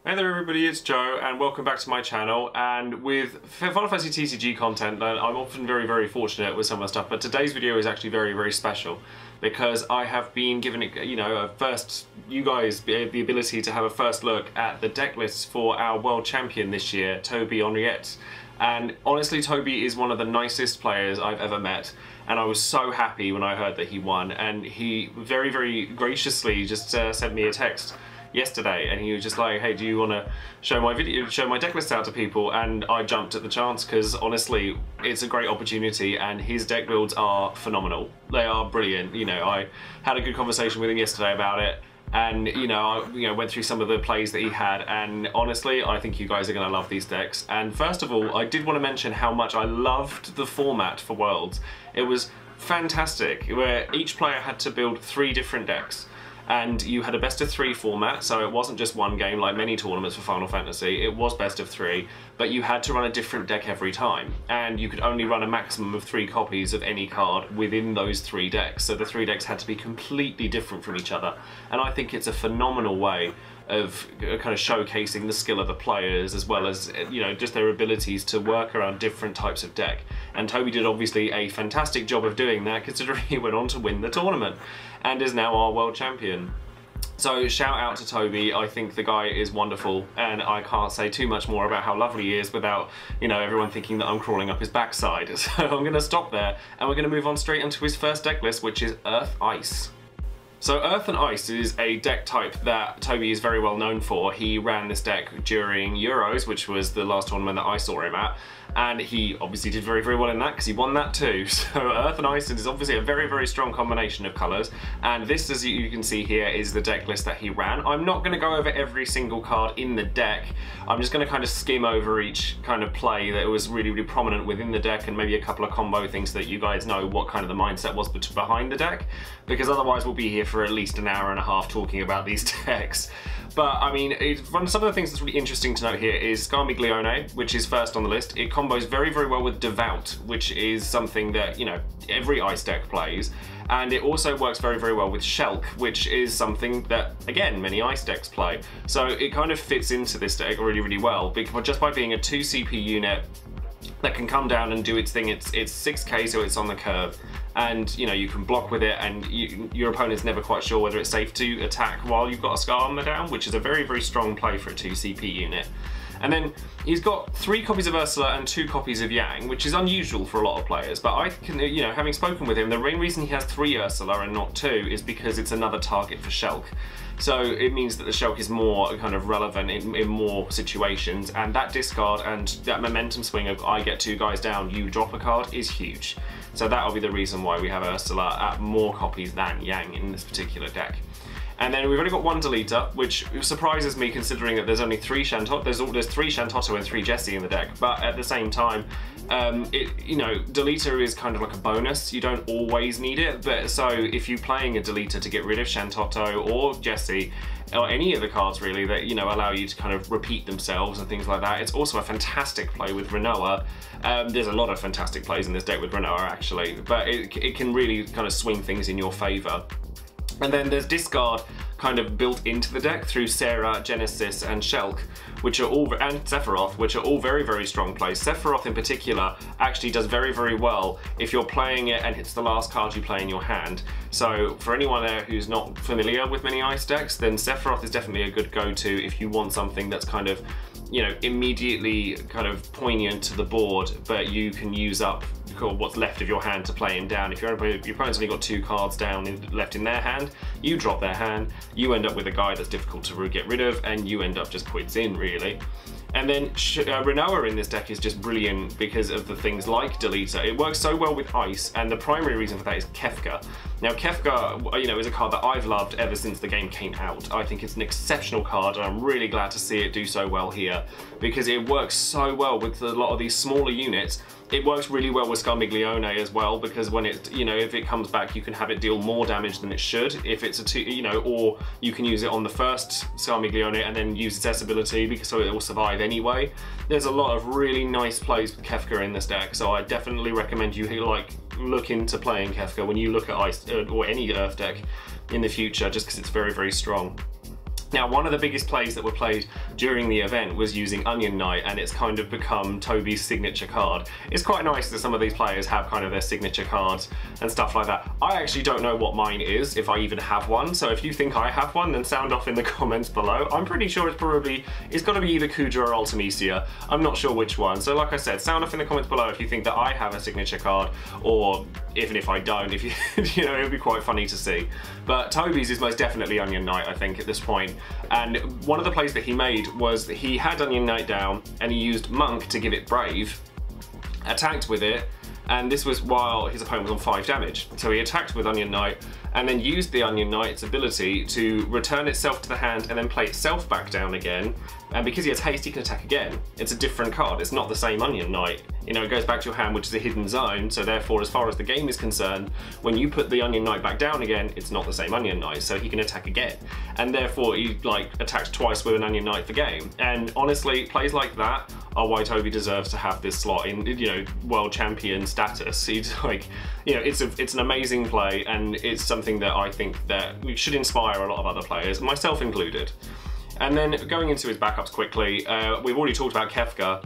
Hey there everybody, it's Joe and welcome back to my channel. And with Final Fantasy TCG content, I'm often very fortunate with some of the stuff, but today's video is actually very special because I have been given, you guys the ability to have a first look at the deck lists for our world champion this year, Tobi Henriet. And honestly, Tobi is one of the nicest players I've ever met. And I was so happy when I heard that he won, and he very graciously just sent me a text yesterday, and he was just like, hey, do you want to show my deck list out to people? And I jumped at the chance because honestly it's a great opportunity and his deck builds are phenomenal. They are brilliant. I had a good conversation with him yesterday about it, and I went through some of the plays that he had, and honestly I think you guys are going to love these decks. And first of all, I did want to mention how much I loved the format for Worlds. It was fantastic, where each player had to build 3 different decks. And you had a best of 3 format, so it wasn't just one game like many tournaments for Final Fantasy, it was best of 3, but you had to run a different deck every time. And you could only run a maximum of 3 copies of any card within those 3 decks, so the 3 decks had to be completely different from each other. And I think it's a phenomenal way of kind of showcasing the skill of the players, as well as just their abilities to work around different types of deck. And Tobi did obviously a fantastic job of doing that, considering he went on to win the tournament and is now our world champion. So shout out to Tobi. I think the guy is wonderful, and I can't say too much more about how lovely he is without everyone thinking that I'm crawling up his backside. So I'm going to stop there and we're going to move on straight into his first deck list, which is Earth Ice. So Earth and Ice is a deck type that Tobi is very well known for. He ran this deck during Euros, which was the last tournament that I saw him at, and he obviously did very well in that because he won that too. So Earth and Ice is obviously a very strong combination of colours, and this, as you can see here, is the deck list that he ran. I'm not going to go over every single card in the deck. I'm just going to kind of skim over each kind of play that was really prominent within the deck, and maybe a couple of combo things so that you guys know what kind of the mindset was behind the deck, because otherwise we'll be here for at least an hour and a half talking about these decks. But I mean, some of the things that's really interesting to note here is Scarmiglione, which is first on the list. It combos very well with Devout, which is something that every Ice deck plays. And it also works very well with Shulk, which is something that, again, many Ice decks play. So it kind of fits into this deck really well, because just by being a 2 CP unit that can come down and do its thing. It's 6k, so it's on the curve, and you can block with it, and your opponent's never quite sure whether it's safe to attack while you've got a Scar armor down, which is a very strong play for a 2 CP unit. And then he's got 3 copies of Ursula and 2 copies of Yang, which is unusual for a lot of players, but I can, having spoken with him, the main reason he has 3 Ursula and not 2 is because it's another target for Shulk. So it means that the Shulk is more kind of relevant in more situations, and that discard and that momentum swing of I get 2 guys down, you drop a card is huge. So that'll be the reason why we have Ursula at more copies than Yang in this particular deck. And then we've only got 1 Deleter, which surprises me considering that there's only 3 Shantotto. There's 3 Shantotto and 3 Jessie in the deck, but at the same time, Deleter is kind of like a bonus. You don't always need it, but so if you're playing a Deleter to get rid of Shantotto or Jessie, or any of the cards really that allow you to kind of repeat themselves and things like that, it's also a fantastic play with Rinoa. There's a lot of fantastic plays in this deck with Rinoa actually, but it can really kind of swing things in your favour. And then there's discard kind of built into the deck through Sarah, Genesis and Shulk, which are all, and Sephiroth, which are all very strong plays. Sephiroth in particular actually does very well if you're playing it and it's the last card you play in your hand. So for anyone there who's not familiar with many Ice decks, then Sephiroth is definitely a good go-to if you want something that's kind of immediately kind of poignant to the board, but you can use up what's left of your hand to play him down. If your opponent's only got 2 cards down left in their hand, you drop their hand, you end up with a guy that's difficult to get rid of, and you end up just points in really. And then Rinoa in this deck is just brilliant because of the things like Deleter. It works so well with Ice, and the primary reason for that is Kefka. Now Kefka, is a card that I've loved ever since the game came out. I think it's an exceptional card, and I'm really glad to see it do so well here, because it works so well with a lot of these smaller units. It works really well with Scarmiglione as well, because when it, if it comes back, you can have it deal more damage than it should if it's a 2, or you can use it on the first Scarmiglione and then use its S ability, because so it will survive anyway. There's a lot of really nice plays with Kefka in this deck, so I definitely recommend you look into playing Kefka when you look at Ice or any Earth deck in the future, just because it's very strong. Now, one of the biggest plays that were played during the event was using Onion Knight, and it's kind of become Tobi's signature card. It's quite nice that some of these players have kind of their signature cards and stuff like that. I actually don't know what mine is, if I even have one, so if you think I have one, then sound off in the comments below. I'm pretty sure it's got to be either Kudra or Ultimecia. I'm not sure which one, so like I said, sound off in the comments below if you think that I have a signature card, or even if I don't, if you, you know, it would be quite funny to see. But Tobi's is most definitely Onion Knight, I think, at this point. And one of the plays that he made was that he had Onion Knight down and he used Monk to give it Brave, attacked with it, and this was while his opponent was on 5 damage. So he attacked with Onion Knight and then used the Onion Knight's ability to return itself to the hand and then play itself back down again. And because he has haste, he can attack again. It's a different card, it's not the same Onion Knight. You know, it goes back to your hand, which is a hidden zone, so therefore, as far as the game is concerned, when you put the Onion Knight back down again, it's not the same Onion Knight, so he can attack again. And therefore, he, like, attacks twice with an Onion Knight for game. And honestly, plays like that are why Tobi deserves to have this slot in, you know, world champion status. He's like, you know, it's an amazing play, and it's something that I think that we should inspire a lot of other players, myself included. And then going into his backups quickly, we've already talked about Kefka,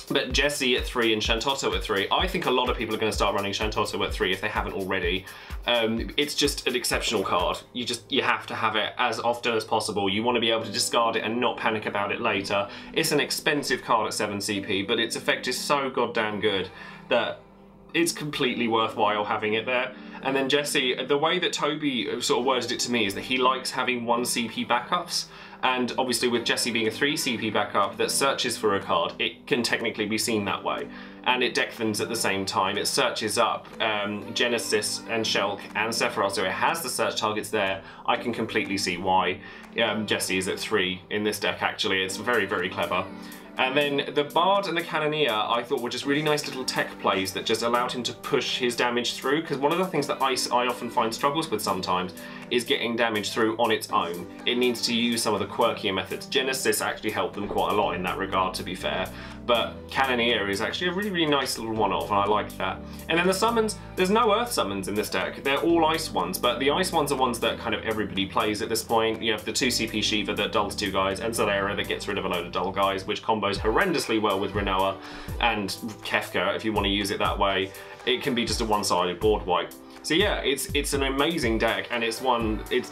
but Jesse at 3 and Shantotto at 3. I think a lot of people are going to start running Shantotto at 3 if they haven't already. It's just an exceptional card. You have to have it as often as possible. You want to be able to discard it and not panic about it later. It's an expensive card at 7 CP, but its effect is so goddamn good that it's completely worthwhile having it there. And then Jesse, the way that Tobi sort of worded it to me is that he likes having 1 CP backups. And obviously with Jesse being a 3 CP backup that searches for a card, it can technically be seen that way. And it deck thins at the same time. It searches up Genesis and Shulk and Sephiroth, so it has the search targets there. I can completely see why Jesse is at 3 in this deck, actually. It's very, very clever. And then the Bard and the Cannoneer I thought were just really nice little tech plays that just allowed him to push his damage through, because one of the things that I often find struggles with sometimes is getting damage through on its own. It needs to use some of the quirkier methods. Genesis actually helped them quite a lot in that regard, to be fair, but Cannoneer is actually a really, really nice little one-off, and I like that. And then the summons, there's no Earth summons in this deck. They're all Ice ones, but the Ice ones are ones that kind of everybody plays at this point. You have the 2 CP Shiva that dulls 2 guys, and Zalera that gets rid of a load of dull guys, which combos horrendously well with Rinoa and Kefka if you want to use it that way. It can be just a one-sided board wipe. So yeah, it's an amazing deck, and it's the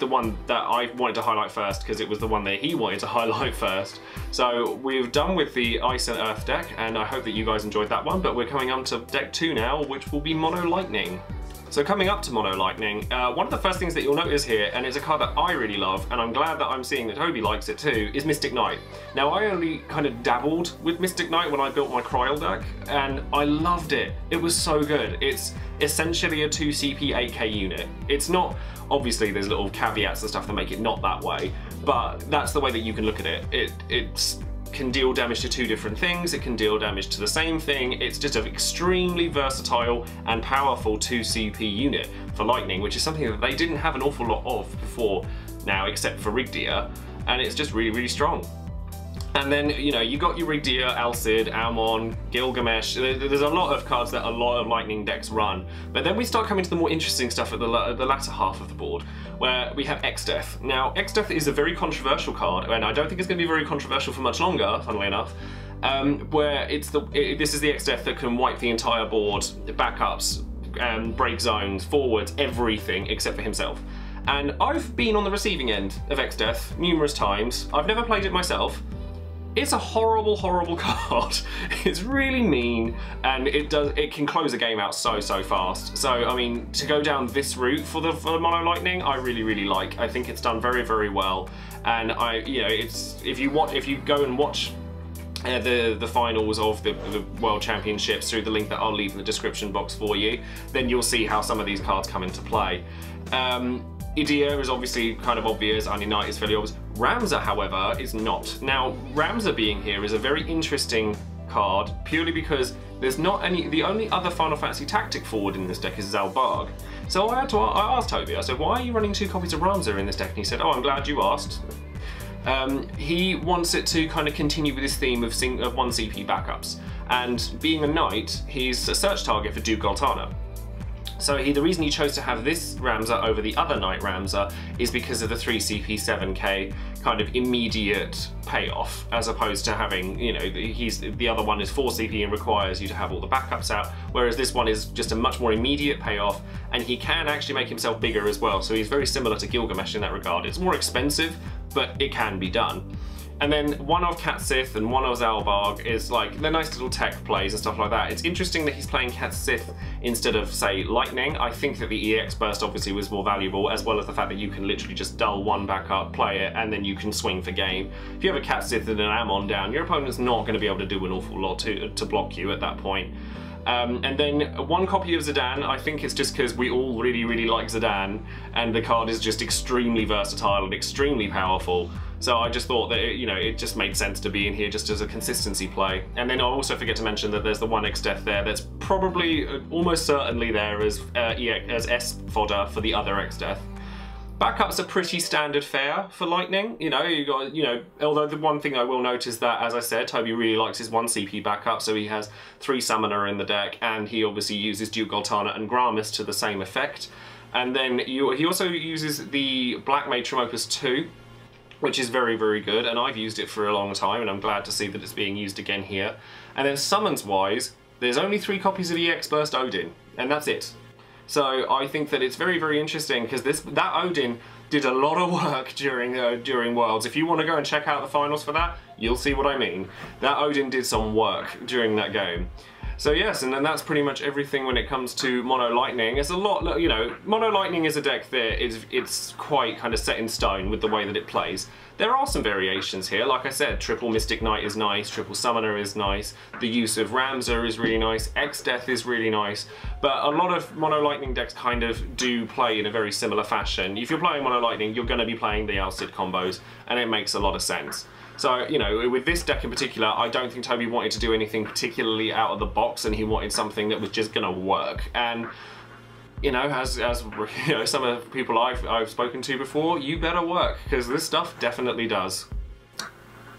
one that I wanted to highlight first because it was the one that he wanted to highlight first. So we've done with the Ice and Earth deck, and I hope that you guys enjoyed that one, but we're coming on to deck 2 now, which will be Mono Lightning. So coming up to Mono Lightning, one of the first things that you'll notice here, and it's a card that I really love, and I'm glad that I'm seeing that Tobi likes it too, is Mystic Knight. Now I only kind of dabbled with Mystic Knight when I built my Kryl deck, and I loved it. It was so good. It's essentially a 2 CP 8k unit. It's not, obviously there's little caveats and stuff that make it not that way, but that's the way that you can look at it. It can deal damage to 2 different things, it can deal damage to the same thing. It's just an extremely versatile and powerful 2 CP unit for Lightning, which is something that they didn't have an awful lot of before now, except for Rigdia, and it's just really, really strong. And then, you know, you got your Rigdia, Alcid, Almon, Gilgamesh. There's a lot of cards that a lot of Lightning decks run. But then we start coming to the more interesting stuff at the latter half of the board, where we have X-Death. Now, X-Death is a very controversial card, and I don't think it's going to be very controversial for much longer, funnily enough, where this is the X-Death that can wipe the entire board, backups, break zones, forwards, everything except for himself. And I've been on the receiving end of X-Death numerous times. I've never played it myself. It's a horrible, horrible card. It's really mean, and it can close a game out so go So I mean, to go down this route for the Mono Lightning, I really, really like. I think it's done very, very well, and you know, if you go and watch the finals of the World Championships through the link that I'll leave in the description box for you, then you'll see how some of these cards come into play. Idia is obviously kind of obvious, Onion Knight is fairly obvious. Ramza, however, is not. Now, Ramza being here is a very interesting card, purely because there's not any. The only other Final Fantasy Tactic forward in this deck is Zalbarg. So I asked Tobi, I said, why are you running 2 copies of Ramza in this deck? And he said, oh, I'm glad you asked. He wants it to kind of continue with this theme of 1 CP backups. And being a knight, he's a search target for Duke Goltana. So the reason he chose to have this Ramza over the other Knight Ramza is because of the 3 CP 7k kind of immediate payoff, as opposed to having, you know, the other one is 4 CP and requires you to have all the backups out, whereas this one is just a much more immediate payoff, and he can actually make himself bigger as well, so he's very similar to Gilgamesh in that regard. It's more expensive, but it can be done. And then one of Cat Sith and one of Zalbarg is like, they're nice little tech plays and stuff like that. It's interesting that he's playing Cat Sith instead of, say, Lightning. I think that the EX burst obviously was more valuable, as well as the fact that you can literally just dull one back up, play it, and then you can swing for game. If you have a Cat Sith and an Ammon down, your opponent's not going to be able to do an awful lot to block you at that point. And then one copy of Zidane, I think it's just because we all really like Zidane, and the card is just extremely versatile and extremely powerful. So I just thought that, it just made sense to be in here just as a consistency play. And then I'll also forget to mention that there's the 1x Death there that's probably almost certainly there as S fodder for the other X Death. Backups are pretty standard fare for Lightning. Although the one thing I will note is that, as I said, Tobi really likes his 1 CP backup, so he has 3 Summoner in the deck, and he obviously uses Duke Goltana and Gramis to the same effect. And then he also uses the Black Mage from Opus 2, which is very good, and I've used it for a long time, and I'm glad to see that it's being used again here. And then summons-wise, there's only 3 copies of EX Burst Odin, and that's it. So I think that it's very interesting, because that Odin did a lot of work during Worlds. If you want to go and check out the finals for that, you'll see what I mean. That Odin did some work during that game. So yes, and then that's pretty much everything when it comes to Mono Lightning. It's a lot, Mono Lightning is a deck that it's quite kind of set in stone with the way that it plays. There are some variations here, like I said, triple Mystic Knight is nice, triple Summoner is nice, the use of Ramza is really nice, X-Death is really nice, but a lot of Mono Lightning decks kind of do play in a very similar fashion. If you're playing Mono Lightning, you're going to be playing the Al Cid combos, and it makes a lot of sense. So, with this deck in particular, I don't think Tobi wanted to do anything particularly out of the box, and he wanted something that was just going to work. And, as some of the people I've spoken to before, you better work, because this stuff definitely does.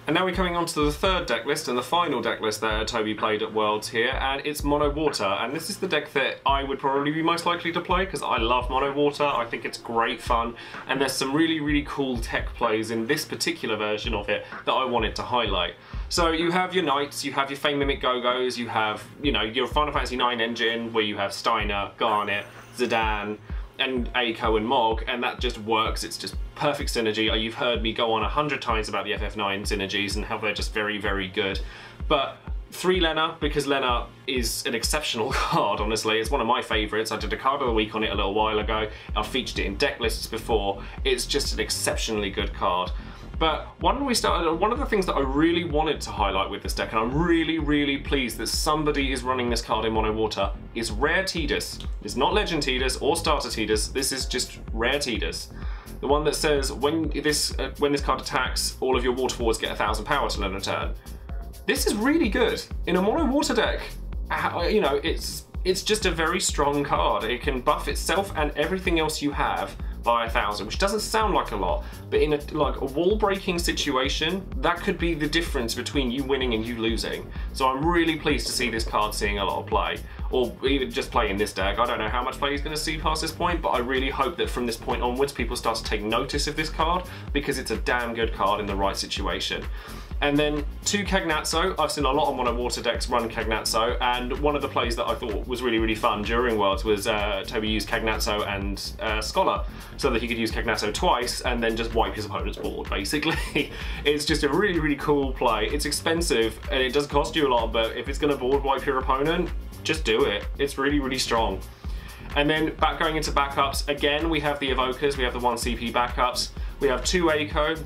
And now we're coming on to the third deck list and the final deck list that Tobi played at Worlds here, and it's Mono Water. And this is the deck that I would probably be most likely to play, because I love Mono Water. I think it's great fun, and there's some really cool tech plays in this particular version of it that I wanted to highlight. So you have your Knights, you have your Fame Mimic Go-Go's, you have, your Final Fantasy IX engine, where you have Steiner, Garnet, Zidane, and Aiko and Mog, and that just works. It's just perfect synergy. You've heard me go on 100 times about the FF9 synergies and how they're just very good. But 3 Lena, because Lena is an exceptional card, honestly. It's one of my favourites. I did a card of the week on it a little while ago. I've featured it in deck lists before. It's just an exceptionally good card. But one of the things that I really wanted to highlight with this deck, and I'm really pleased that somebody is running this card in Mono Water, is Rare Tidus. It's not Legend Tidus or Starter Tidus, this is just Rare Tidus. The one that says, when this card attacks, all of your water forwards get 1000 power till end of turn. This is really good. In a Mono Water deck, it's just a very strong card. It can buff itself and everything else you have by 1000, which doesn't sound like a lot, but in a wall-breaking situation, that could be the difference between you winning and you losing. So I'm really pleased to see this card seeing a lot of play, or even just play in this deck. I don't know how much play he's going to see past this point, but I really hope that from this point onwards, people start to take notice of this card, because it's a damn good card in the right situation. And then 2 Cagnazzo. I've seen a lot of Mono Water decks run Cagnazzo, and one of the plays that I thought was really fun during Worlds was Tobi used Cagnazzo and Scholar, so that he could use Cagnazzo twice and then just wipe his opponent's board, basically. It's just a really cool play. It's expensive, and it does cost you a lot, but if it's going to board wipe your opponent, just do it. It's really strong. And then going into backups, again, we have the Evokers, we have the 1 CP backups, we have 2 Aiko,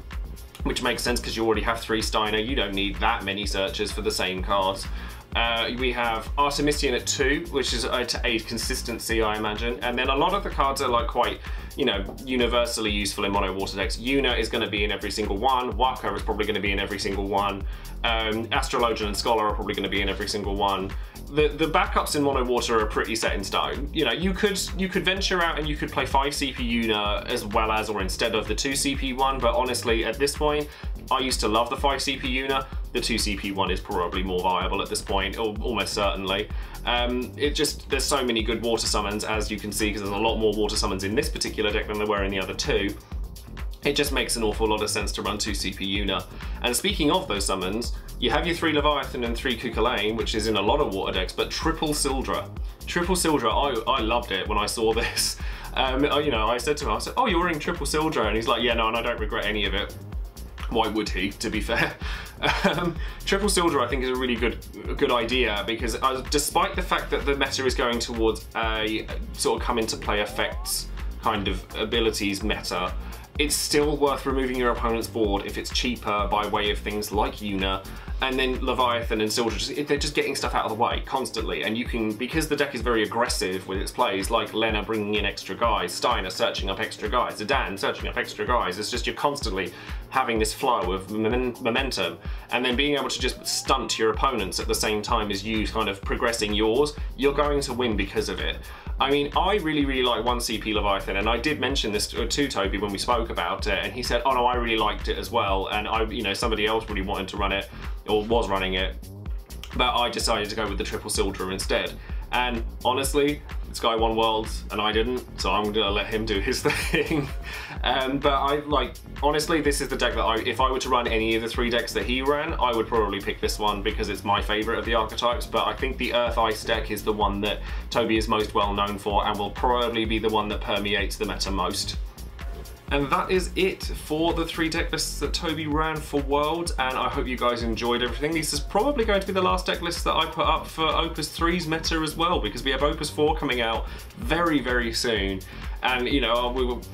which makes sense because you already have 3 Steiner. You don't need that many searches for the same cards. We have Artemisian at 2, which is to aid consistency, I imagine. And then a lot of the cards are like quite, universally useful in Mono Water decks. Yuna is going to be in every single one. Waka is probably going to be in every single one. Astrologian and Scholar are probably going to be in every single one. The backups in Mono Water are pretty set in stone. You could venture out and you could play 5 CP Yuna as well as or instead of the 2 CP one, but honestly, at this point, I used to love the 5 CP Yuna. the 2CP one is probably more viable at this point, or almost certainly. There's so many good water summons, as you can see, because there's a lot more water summons in this particular deck than there were in the other two. It just makes an awful lot of sense to run 2CP Una. And speaking of those summons, you have your 3 Leviathan and 3 Cuchulainn, which is in a lot of water decks, but triple Sildra. Triple Sildra, I loved it when I saw this. I said to him, oh, you're wearing triple Sildra, and he's like, yeah, no, and I don't regret any of it. Why would he, to be fair? Triple Sildra, I think, is a really good idea, because despite the fact that the meta is going towards a sort of come into play effects kind of abilities meta, it's still worth removing your opponent's board if it's cheaper by way of things like Una, and then Leviathan and Sildra, they're just getting stuff out of the way constantly, and you can, because the deck is very aggressive with its plays, like Lena bringing in extra guys, Steiner searching up extra guys, Zidane searching up extra guys, it's just you're constantly having this flow of momentum, and then being able to just stunt your opponents at the same time as you kind of progressing yours, you're going to win because of it. I mean, I really like 1CP Leviathan, and I did mention this to Tobi when we spoke about it, and he said, oh no, I really liked it as well, and somebody else really wanted to run it, or was running it, but I decided to go with the triple Sildra instead. And honestly, this guy won Worlds and I didn't, so I'm gonna let him do his thing. But honestly, this is the deck that if I were to run any of the 3 decks that he ran, I would probably pick this one because it's my favorite of the archetypes. But I think the Earth Ice deck is the one that Tobi is most well known for, and will probably be the one that permeates the meta most. And that is it for the 3 deck lists that Tobi ran for Worlds, and I hope you guys enjoyed everything. This is probably going to be the last deck list that I put up for Opus 3's meta as well, because we have Opus 4 coming out very soon, and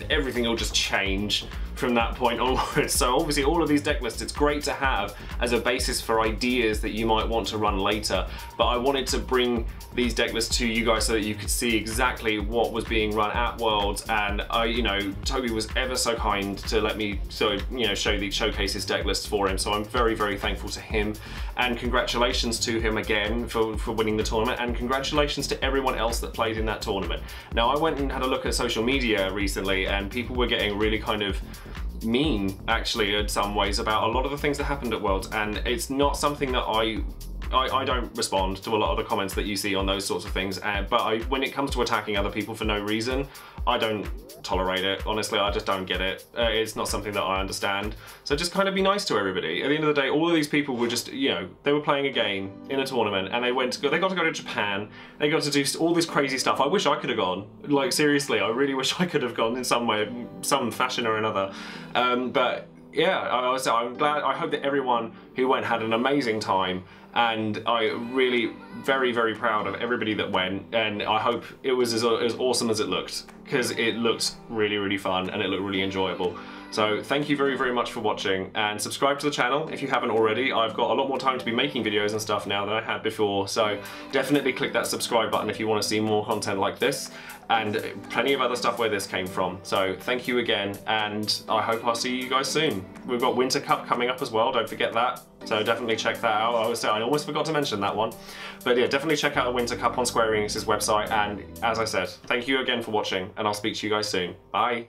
everything will just change from that point onwards. So obviously all of these deck lists, it's great to have as a basis for ideas that you might want to run later, but I wanted to bring these deck lists to you guys so that you could see exactly what was being run at Worlds, and Tobi was ever so kind to let me showcase his deck lists for him, so I'm very thankful to him, and congratulations to him again for winning the tournament, and congratulations to everyone else that played in that tournament. Now, I went and had a look at social media recently, and people were getting really kind of mean, actually, in some ways, about a lot of the things that happened at Worlds, and it's not something that I don't respond to a lot of the comments that you see on those sorts of things, but when it comes to attacking other people for no reason, I don't tolerate it. Honestly, I just don't get it. It's not something that I understand. So just kind of be nice to everybody. At the end of the day, all of these people were just, they were playing a game in a tournament, and they got to go to Japan. They got to do all this crazy stuff. I wish I could have gone. Like, seriously, I really wish I could have gone in some way, some fashion or another. But yeah, I'm glad. I hope that everyone who went had an amazing time, and I really very proud of everybody that went, and I hope it was as awesome as it looked, because it looked really fun and it looked really enjoyable. So thank you very much for watching, and subscribe to the channel if you haven't already. I've got a lot more time to be making videos and stuff now than I had before, so definitely click that subscribe button if you want to see more content like this, and plenty of other stuff where this came from. So thank you again, and I hope I'll see you guys soon. We've got Winter Cup coming up as well, don't forget that. So definitely check that out. I almost forgot to mention that one. But yeah, definitely check out the Winter Cup on Square Enix's website, and as I said, thank you again for watching, and I'll speak to you guys soon. Bye!